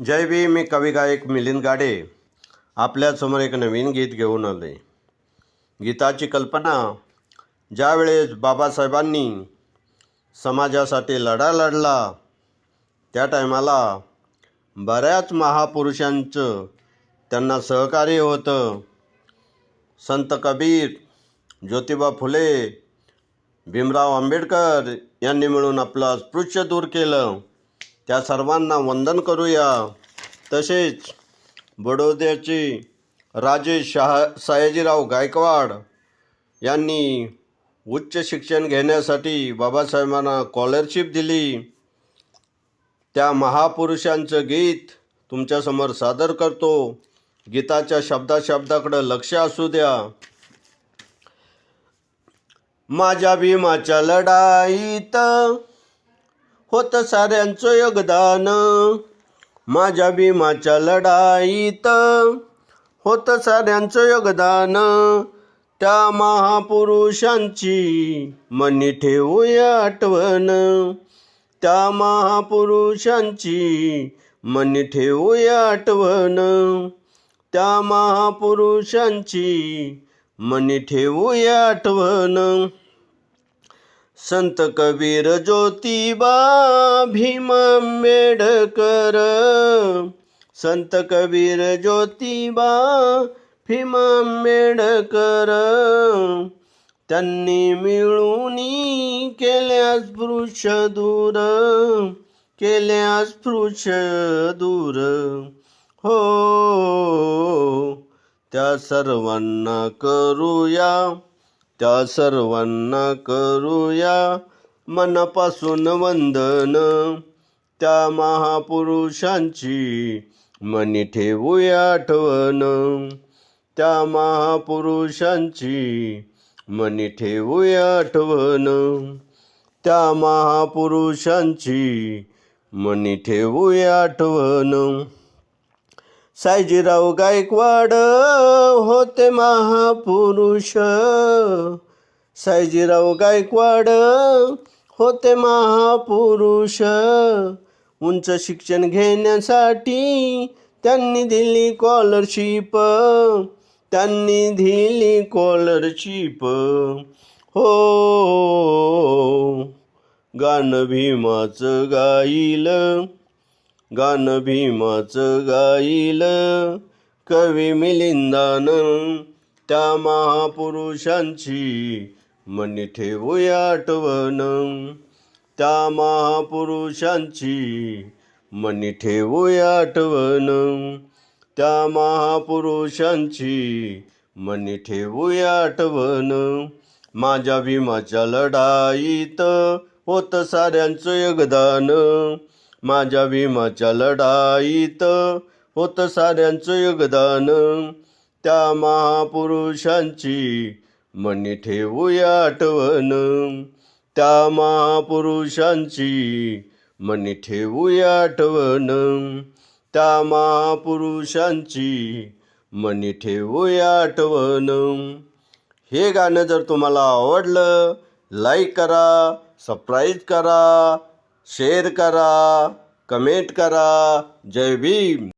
जय भीम. मी कवी गायक मिलिंद गाडे आपल्यासमोर एक नवीन गीत घेऊन आलो आहे. गीताची कल्पना ज्यावेळेस बाबासाहेबांनी समाजासाठी लढा लढला त्या टायमाला बऱ्याच महापुरुषांचं त्यांना सहकार्य होतं. संत कबीर, ज्योतिबा फुले, भीमराव आंबेडकर यांनी मिळून आपलं अस्पृश्य दूर केलं. त्या सर्वांना वंदन करूया. तसेच बडोद्याचे राजे सयाजीराव गायकवाड यांनी उच्च शिक्षण घेण्यासाठी बाबासाहेबांना स्कॉलरशिप दिली. त्या महापुरुषांचं गीत तुमच्यासमोर सादर करतो. गीताच्या शब्दाकडे लक्ष असू द्या. माझ्या भीमाच्या लढाईत होतं साऱ्यांचं योगदान. माझ्या भीमाच्या लढाईत होतं साऱ्यांचं योगदान. त्या महापुरुषांची मनी ठेवूया आठवण. त्या महापुरुषांची मनी ठेवूया आठवण. त्या महापुरुषांची मनी ठेवूया आठवण. संत कबीर, ज्योतिबा, भीम आंबेडकर. संत कबीर, ज्योतिबा, भीम आंबेडकर. त्यांनी मिळून केल्या स्पृश्य दूर. केल्या स्पृश्य दूर. हो, त्या सर्वांना करूया. त्या सर्वांना करूया मनापासून वंदन. त्या महापुरुषांची मनी ठेवूया आठवण. त्या महापुरुषांची मनी ठेवूया आठवण. त्या महापुरुषांची मनी ठेवूया आठवण. सयाजीराव गायकवाड होते महापुरुष. सयाजीराव गायकवाड होते महापुरुष. उंच शिक्षण घेण्यासाठी त्यांनी दिली स्कॉलरशिप. त्यांनी दिली स्कॉलरशिप. हो, गाणं भीमाचं गाईल. गाणं भीमाचं गाईल कवी मिलिंदानं. त्या महापुरुषांची मनी ठेवूया आठवण. त्या महापुरुषांची मनी ठेवूया आठवण. त्या महापुरुषांची मनी ठेवूया आठवण. माझ्या भीमाच्या लढाईत होतं साऱ्यांचं योगदान. माझ्या भीमाच्या लढाईत होतं साऱ्यांचं योगदान. त्या महापुरुषांची मनी ठेवूया आठवण. त्या महापुरुषांची मनी ठेवूया आठवण. त्या महापुरुषांची मनी ठेवूया आठवण. हे गाणं जर तुम्हाला आवडलं, लाईक करा, सबस्क्राईब करा, शेअर करा, कमेंट करा. जय भीम.